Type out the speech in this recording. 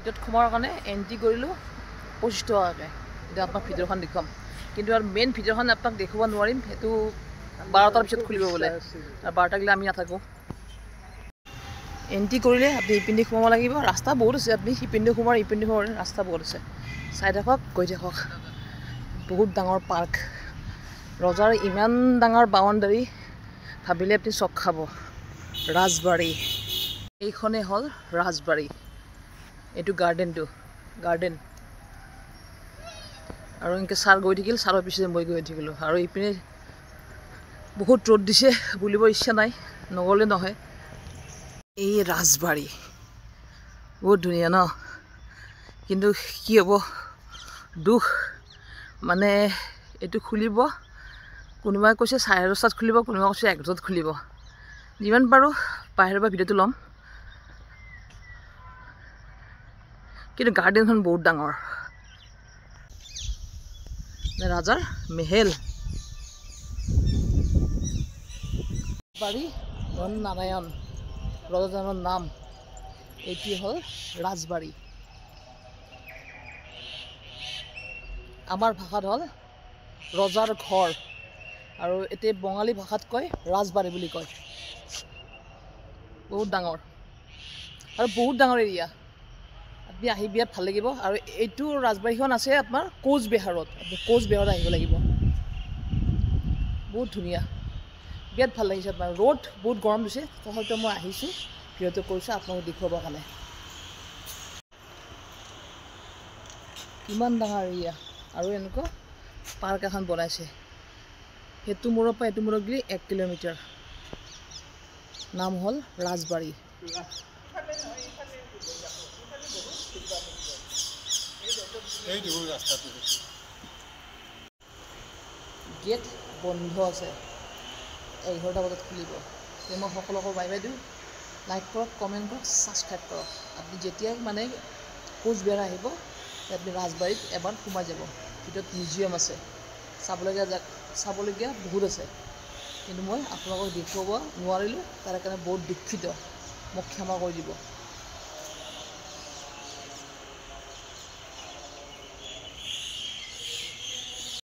ভিতৰত সোমাৰ কাৰণে এণ্ট্ৰি কৰিলোঁ 25 টকাকৈ। এতিয়া আপোনাক ভিতৰখন দেখুৱাম, কিন্তু আৰু মেইন ভিতৰখন আপোনাক দেখুৱাব নোৱাৰিম, সেইটো 12টাৰ পিছত খুলিব বোলে, আৰু 12টা গ'লে আমি নাথাকোঁ। এণ্ট্ৰি কৰিলে আপুনি ইপিনে সোমাব লাগিব, ৰাস্তা বহুত আছে, আপুনি ইপিনে সোমাৰ ইপিনে সোমাৰ ৰাস্তা বহুত আছে। চাই থাকক, গৈ থাকক। বহুত ডাঙৰ পাৰ্ক, ৰজাৰ ইমান ডাঙৰ বাউণ্ডাৰী, ভাবিলে আপুনি চক খাব। ৰাজবাৰী, এইখনেই হ'ল ৰাজবাৰী। এইটো গাৰ্ডেন। আৰু এনেকৈ ছাৰ গৈ থাকিল, ছাৰৰ পিছতে মই গৈ থাকিলোঁ। আৰু ইপিনে বহুত ৰ'দ দিছে, বুলিব ইচ্ছা নাই, নগ'লে নহয়। এই ৰাজবাৰী বহুত ধুনীয়া ন, কিন্তু কি হ'ব, দুখ মানে এইটো খুলিব, কোনোবাই কৈছে 10:30 খুলিব, কোনোবাই কৈছে 1 বজাত খুলিব। যিমান পাৰোঁ বাহিৰৰ পৰা ভিডিঅ'টো ল'ম, কিন্তু গাৰ্ডেনখন বহুত ডাঙৰ। ৰাজাৰ মেহেল, বাৰী নাৰায়ণ ৰজাজনৰ নাম, এইটো হ'ল ৰাজবাৰী। আমাৰ ভাষাত হ'ল ৰজাৰ ঘৰ, আৰু এতিয়া বঙালী ভাষাত কয় ৰাজবাৰী বুলি কয়। বহুত ডাঙৰ আৰু বহুত ডাঙৰ এৰিয়া, আপুনি আহি বিৰাট ভাল লাগিব। আৰু এইটো ৰাজবাৰীখন আছে আপোনাৰ কোচবিহাৰত, আপুনি কোচবিহাৰত আহিব লাগিব। বহুত ধুনীয়া, বিৰাট ভাল লাগিছে আপোনাৰ। ৰ'দ বহুত গৰম দিছে, তথাপিতো মই আহিছোঁ, ভিডিঅ'টো কৰিছোঁ আপোনালোকক দেখুৱাবৰ কাৰণে। কিমান ডাঙৰ এৰিয়া, আৰু এনেকুৱা পাৰ্ক এখন বনাইছে, সেইটো মূৰৰ পৰা এইটো মূৰত গ'লে 1 কিলোমিটাৰ। নাম হ'ল ৰাজবাৰী। গেট বন্ধ আছে, 11টা বজাত খুলিব। এতিয়া মই সকলোকে বাই বাই দিওঁ, লাইক কৰক, কমেণ্ট কৰক, ছাবস্ক্ৰাইব কৰক। আপুনি যেতিয়াই মানে কোচবিহাৰ আহিব, আপুনি ৰাজবাৰীত এবাৰ সোমাই যাব। ভিতৰত মিউজিয়াম আছে, চাবলগীয়া বহুত আছে, কিন্তু মই আপোনালোকক দেখুৱাব নোৱাৰিলোঁ, তাৰ কাৰণে বহুত দুখিত, মোক ক্ষমা কৰি দিব।